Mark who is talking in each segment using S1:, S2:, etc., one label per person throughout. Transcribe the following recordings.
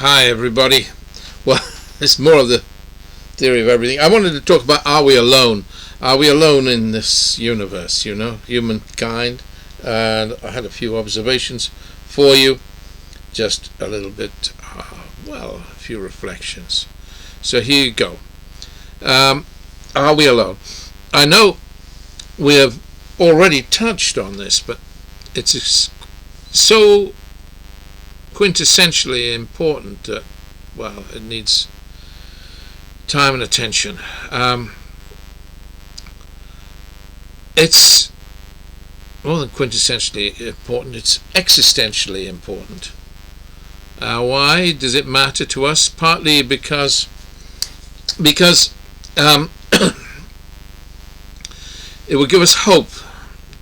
S1: Hi everybody. Well, it's more of the theory of everything. I wanted to talk about, are we alone? Are we alone in this universe, humankind? And I had a few observations for you, just a little bit, a few reflections. So here you go. Are we alone? I know we have already touched on this, but it's so quintessentially important that, it needs time and attention. It's more than quintessentially important, it's existentially important. Why does it matter to us? Partly because it would give us hope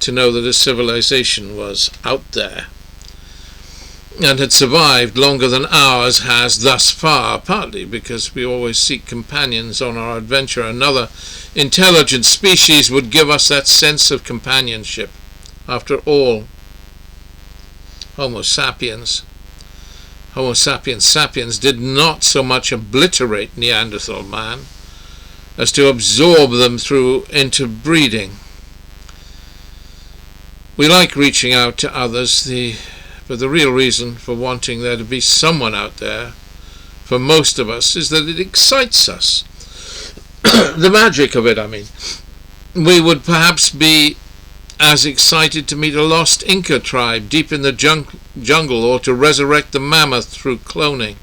S1: to know that a civilization was out there and had survived longer than ours has thus far, partly because we always seek companions on our adventure. Another intelligent species would give us that sense of companionship. After all, Homo Sapiens Sapiens did not so much obliterate Neanderthal man as to absorb them through interbreeding. We like reaching out to others, but the real reason for wanting there to be someone out there, for most of us, is that it excites us. The magic of it, I mean. We would perhaps be as excited to meet a lost Inca tribe deep in the jungle, or to resurrect the mammoth through cloning.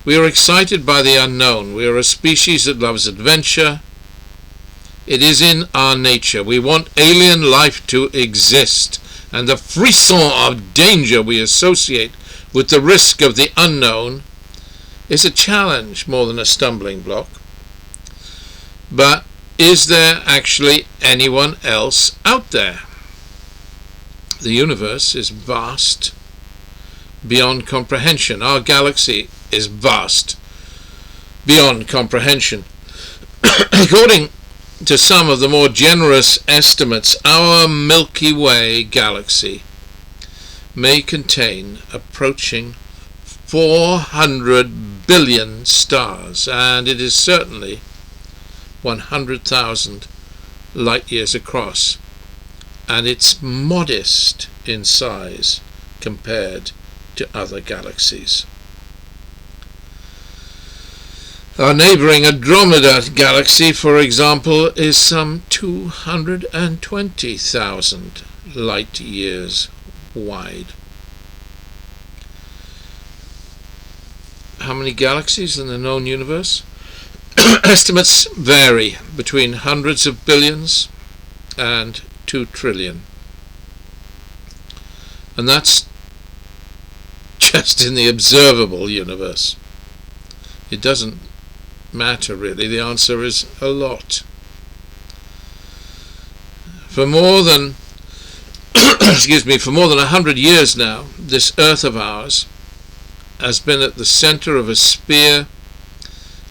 S1: We are excited by the unknown. We are a species that loves adventure. It is in our nature. We want alien life to exist, and the frisson of danger we associate with the risk of the unknown is a challenge more than a stumbling block. But is there actually anyone else out there? The universe is vast beyond comprehension. Our galaxy is vast beyond comprehension. According to some of the more generous estimates, our Milky Way galaxy may contain approaching 400 billion stars, and it is certainly 100,000 light years across, and it's modest in size compared to other galaxies. Our neighbouring Andromeda galaxy, for example, is some 220,000 light years wide. How many galaxies in the known universe? Estimates vary between hundreds of billions and 2 trillion. And that's just in the observable universe. It doesn't matter really. The answer is a lot. For more than for more than 100 years now, this Earth of ours has been at the center of a sphere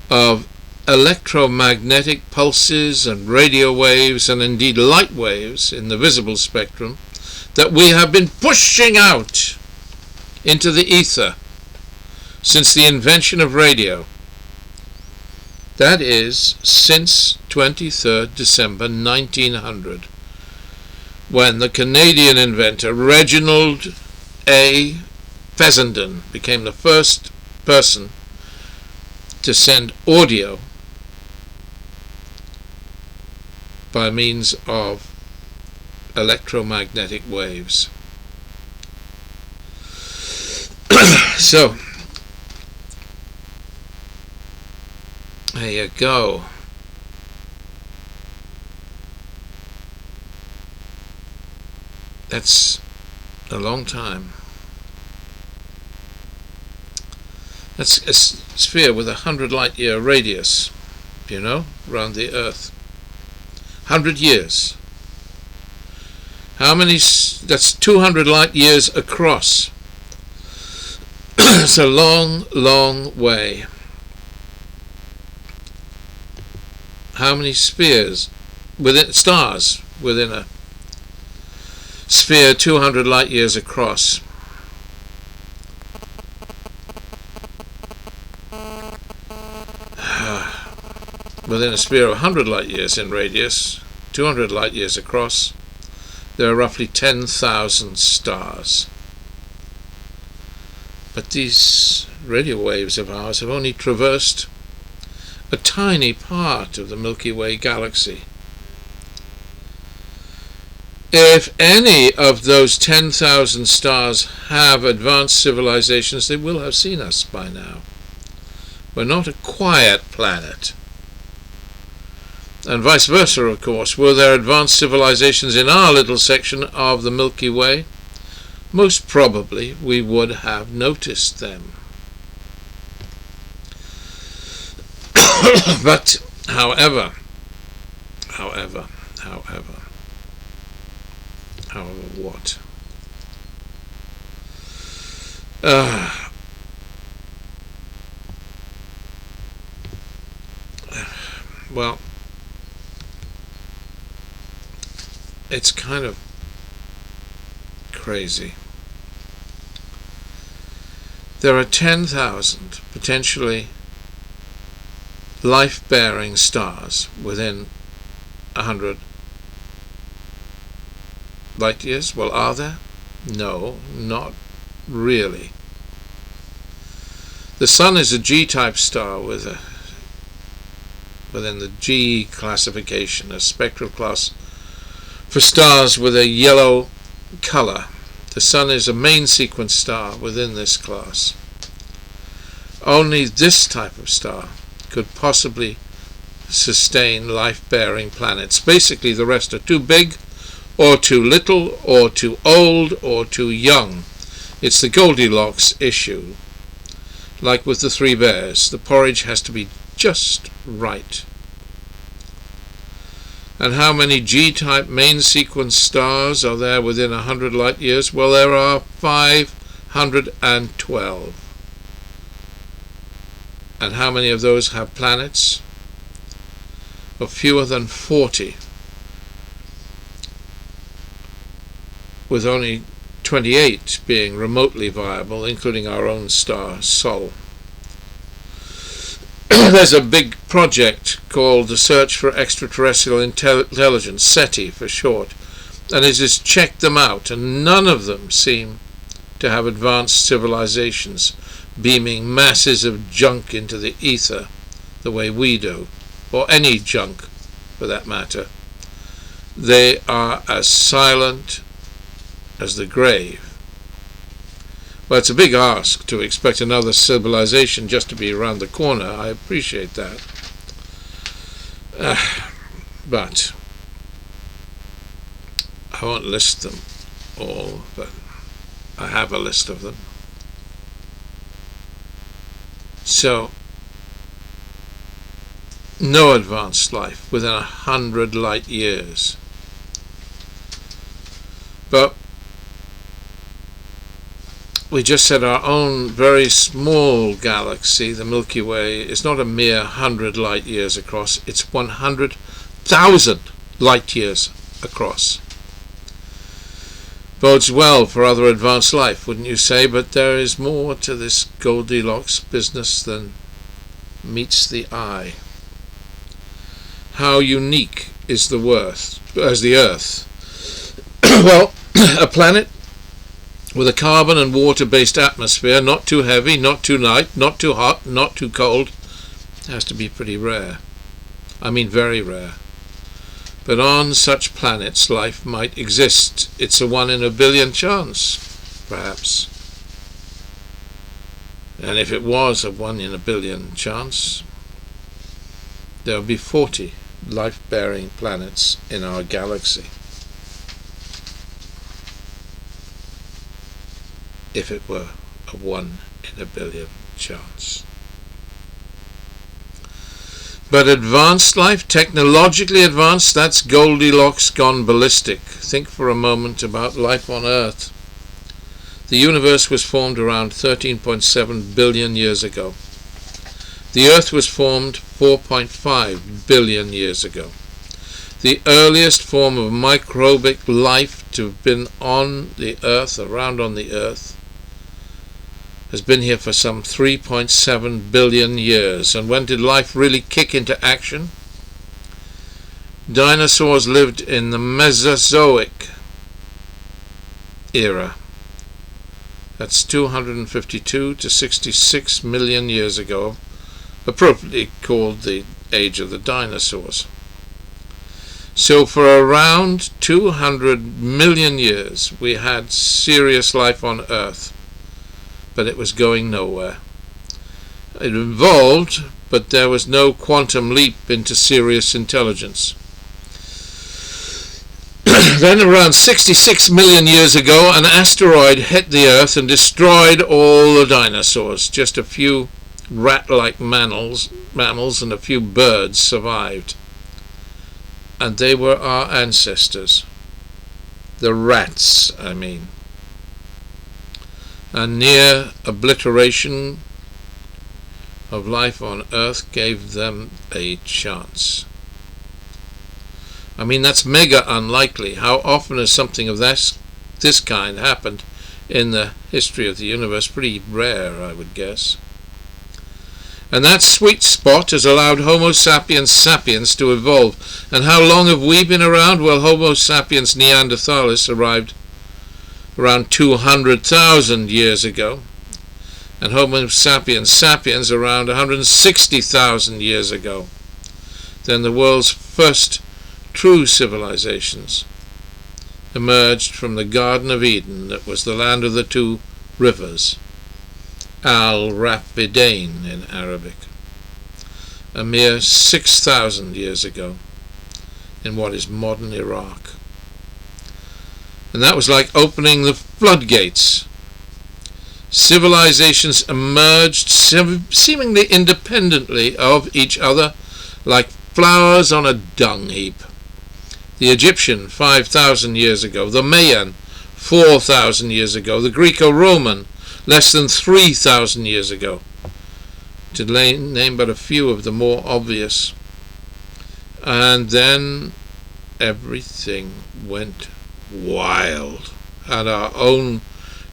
S1: of electromagnetic pulses and radio waves, and indeed light waves in the visible spectrum, that we have been pushing out into the ether since the invention of radio. That is, since 23rd December 1900, when the Canadian inventor Reginald A. Fessenden became the first person to send audio by means of electromagnetic waves. So, there you go. That's a long time. That's a sphere with 100 light year radius, around the Earth. 100 years. How many? That's 200 light years across. It's a long, long way. How many stars within a sphere 200 light years across? within a sphere of 100 light years in radius, 200 light years across, there are roughly 10,000 stars. But these radio waves of ours have only traversed a tiny part of the Milky Way galaxy. If any of those 10,000 stars have advanced civilizations, they will have seen us by now. We're not a quiet planet. And vice versa, of course. Were there advanced civilizations in our little section of the Milky Way? Most probably we would have noticed them. But, however what? Well, it's kind of crazy. There are 10,000 potentially life-bearing stars within 100 light years. Well, are there? No, not really. The Sun is a G-type star within the G classification, a spectral class for stars with a yellow color. The Sun is a main sequence star within this class. Only this type of star could possibly sustain life-bearing planets. Basically, the rest are too big, or too little, or too old, or too young. It's the Goldilocks issue. Like with the three bears, the porridge has to be just right. And how many G-type main sequence stars are there within 100 light years? Well, there are 512. And how many of those have planets? Well, fewer than 40, with only 28 being remotely viable, including our own star, Sol. There's a big project called the Search for Extraterrestrial Intelligence, SETI for short, and it has checked them out, and none of them seem to have advanced civilizations beaming masses of junk into the ether the way we do, or any junk for that matter. They are as silent as the grave. Well, it's a big ask to expect another civilization just to be around the corner. I appreciate that. But I won't list them all, but I have a list of them. So, no advanced life within 100 light years. But we just said our own very small galaxy, the Milky Way, is not a mere 100 light years across, it's 100,000 light years across. Bodes well for other advanced life, wouldn't you say? But there is more to this Goldilocks business than meets the eye. How unique is the Earth? Well, a planet with a carbon and water-based atmosphere, not too heavy, not too light, not too hot, not too cold, has to be pretty rare. I mean very rare. But on such planets life might exist. It's a 1 in a billion chance, perhaps. And if it was a 1 in a billion chance, there would be 40 life-bearing planets in our galaxy. If it were a 1 in a billion chance. But advanced life, technologically advanced, that's Goldilocks gone ballistic. Think for a moment about life on Earth. The universe was formed around 13.7 billion years ago. The Earth was formed 4.5 billion years ago. The earliest form of microbic life to have been on the Earth, around on the Earth, has been here for some 3.7 billion years. And when did life really kick into action? Dinosaurs lived in the Mesozoic era. That's 252 to 66 million years ago, appropriately called the age of the dinosaurs. So for around 200 million years we had serious life on Earth, but it was going nowhere. It evolved, but there was no quantum leap into serious intelligence. Then around 66 million years ago, an asteroid hit the Earth and destroyed all the dinosaurs. Just a few rat-like mammals and a few birds survived. And they were our ancestors. The rats, I mean. A near obliteration of life on Earth gave them a chance. I mean, that's mega unlikely. How often has something of this kind happened in the history of the universe? Pretty rare, I would guess. And that sweet spot has allowed Homo Sapiens Sapiens to evolve. And how long have we been around? Well, Homo Sapiens Neanderthalis arrived around 200,000 years ago, and Homo Sapiens Sapiens around 160,000 years ago. Then the world's first true civilizations emerged from the Garden of Eden, that was the land of the two rivers, Al-Rafidain in Arabic, a mere 6,000 years ago in what is modern Iraq. And that was like opening the floodgates. Civilizations emerged seemingly independently of each other, like flowers on a dung heap. The Egyptian 5,000 years ago, the Mayan 4,000 years ago, the Greco-Roman less than 3,000 years ago, to name but a few of the more obvious. And then everything went wild, and our own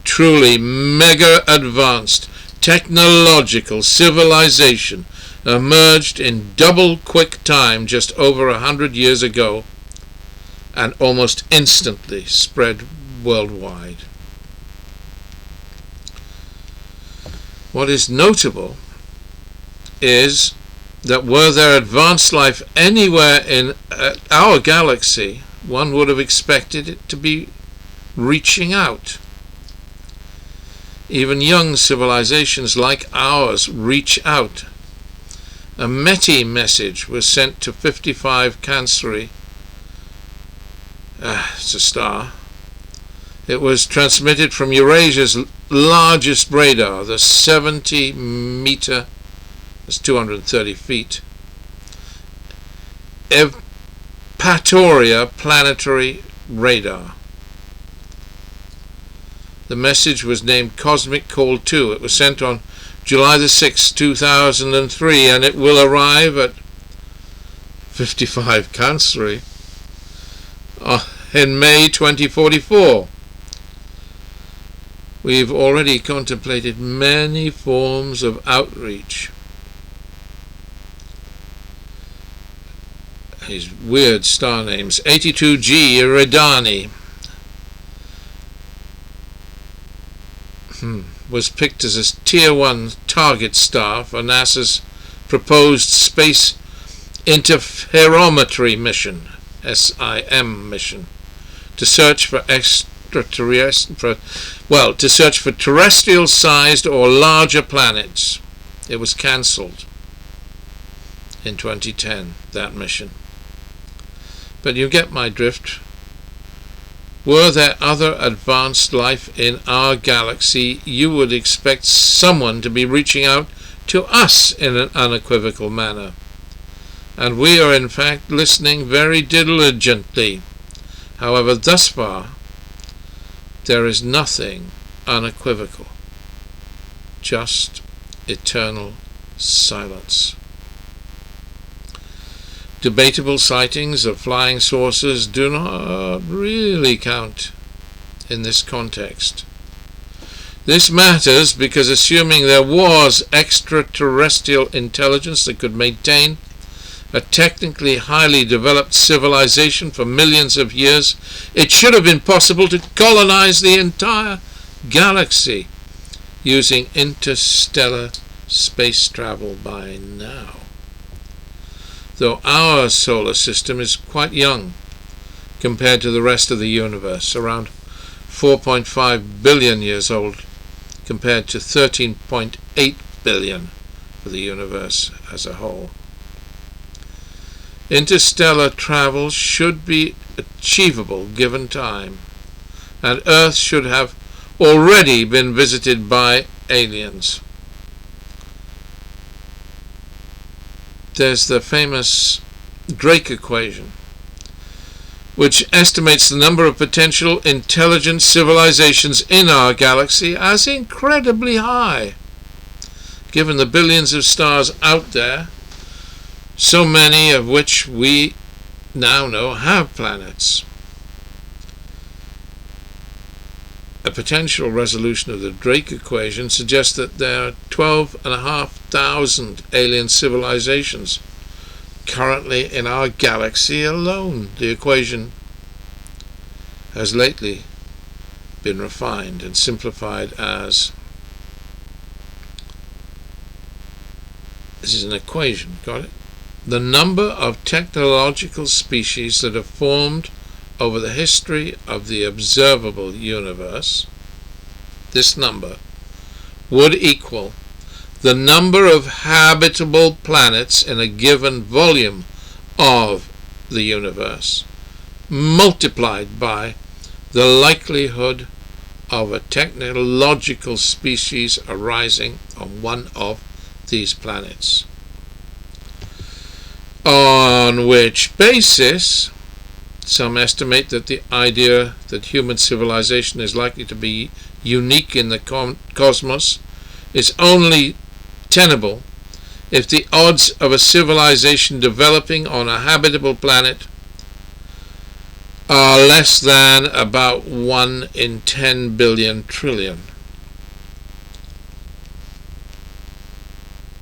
S1: truly mega advanced technological civilization emerged in double quick time just over 100 years ago, and almost instantly spread worldwide. What is notable is that were there advanced life anywhere in our galaxy, one would have expected it to be reaching out. Even young civilizations like ours reach out. A METI message was sent to 55 Cancri. It's a star. It was transmitted from Eurasia's largest radar, the 70-meter, that's 230 feet, Epatoria planetary radar. The message was named Cosmic Call 2. It was sent on July the 6th, 2003, and it will arrive at 55 Cancri in May 2044. We've already contemplated many forms of outreach. These weird star names. 82G Eridani was picked as a Tier 1 target star for NASA's proposed Space Interferometry mission, SIM mission, to search for terrestrial-sized or larger planets. It was cancelled in 2010, that mission. But you get my drift. Were there other advanced life in our galaxy, you would expect someone to be reaching out to us in an unequivocal manner. And we are in fact listening very diligently. However, thus far, there is nothing unequivocal, just eternal silence. Debatable sightings of flying saucers do not really count in this context. This matters because assuming there was extraterrestrial intelligence that could maintain a technically highly developed civilization for millions of years, it should have been possible to colonize the entire galaxy using interstellar space travel by now. Though our solar system is quite young compared to the rest of the universe, around 4.5 billion years old compared to 13.8 billion for the universe as a whole. Interstellar travel should be achievable given time, and Earth should have already been visited by aliens. There's the famous Drake equation, which estimates the number of potential intelligent civilizations in our galaxy as incredibly high. Given the billions of stars out there, so many of which we now know have planets. A potential resolution of the Drake equation suggests that there are 12,500 alien civilizations currently in our galaxy alone. The equation has lately been refined and simplified as, this is an equation, got it? The number of technological species that have formed over the history of the observable universe, this number would equal the number of habitable planets in a given volume of the universe, multiplied by the likelihood of a technological species arising on one of these planets. On which basis, some estimate that the idea that human civilization is likely to be unique in the cosmos is only tenable if the odds of a civilization developing on a habitable planet are less than about 1 in 10 billion trillion.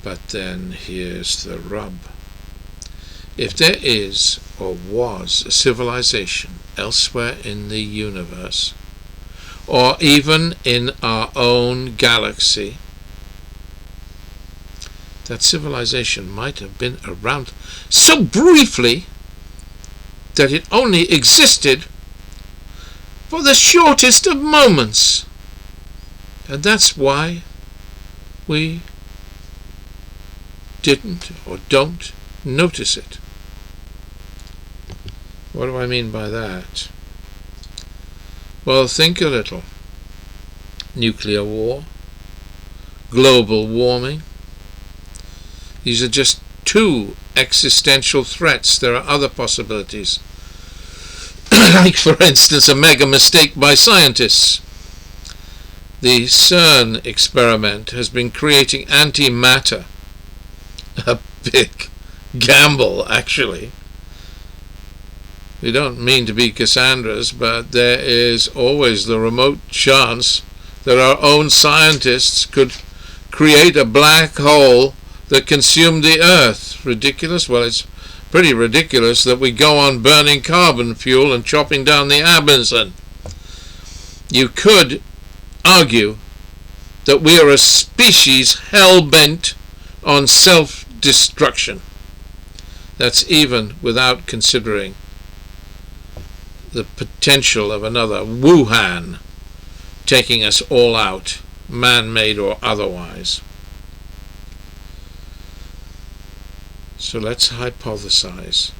S1: But then here's the rub. If there is or was a civilization elsewhere in the universe, or even in our own galaxy, that civilization might have been around so briefly that it only existed for the shortest of moments. And that's why we didn't or don't notice it. What do I mean by that? Well, think a little. Nuclear war, global warming. These are just two existential threats. There are other possibilities. Like, for instance, a mega mistake by scientists. The CERN experiment has been creating antimatter. A big gamble, actually. We don't mean to be Cassandras, but there is always the remote chance that our own scientists could create a black hole that consumed the Earth. Ridiculous? Well, it's pretty ridiculous that we go on burning carbon fuel and chopping down the Amazon. You could argue that we are a species hell-bent on self-destruction. That's even without considering the potential of another Wuhan taking us all out, man-made or otherwise. So let's hypothesize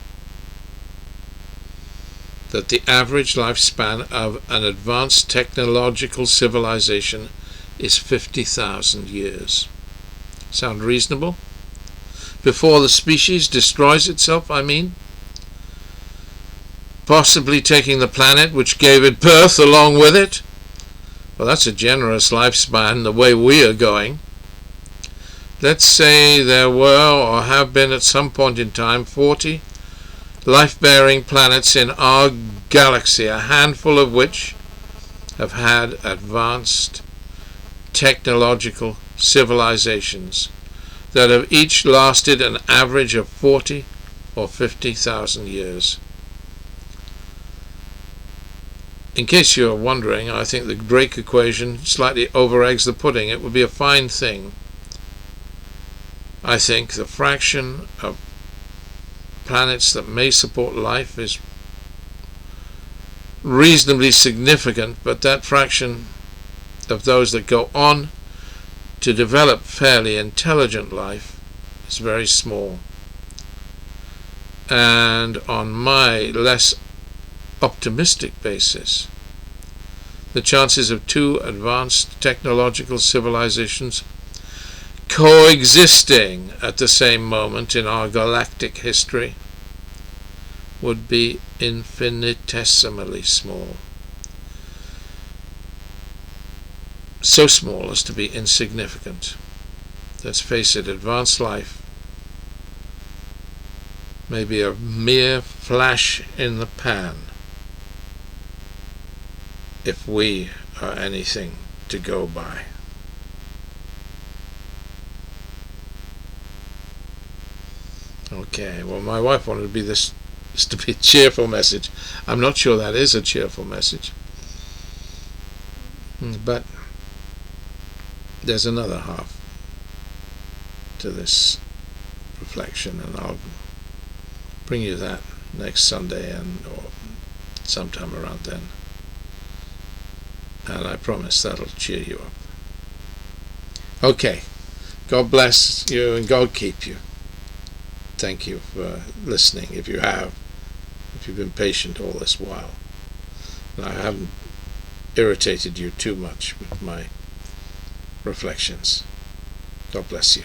S1: that the average lifespan of an advanced technological civilization is 50,000 years. Sound reasonable? Before the species destroys itself, I mean? Possibly taking the planet which gave it birth along with it? Well, that's a generous lifespan the way we are going. Let's say there were or have been at some point in time 40 life-bearing planets in our galaxy, a handful of which have had advanced technological civilizations that have each lasted an average of 40 or 50,000 years. In case you're wondering, I think the Drake equation slightly over-eggs the pudding. It would be a fine thing. I think the fraction of planets that may support life is reasonably significant, but that fraction of those that go on to develop fairly intelligent life is very small. And on my less optimistic basis, the chances of two advanced technological civilizations coexisting at the same moment in our galactic history would be infinitesimally small. So small as to be insignificant. Let's face it, advanced life may be a mere flash in the pan if we are anything to go by. Okay, well, my wife wanted this to be a cheerful message. I'm not sure that is a cheerful message, but there's another half to this reflection, and I'll bring you that next Sunday or sometime around then, and I promise that'll cheer you up. Okay, God bless you and God keep you. Thank you for listening, if you've been patient all this while, and I haven't irritated you too much with my reflections. God bless you.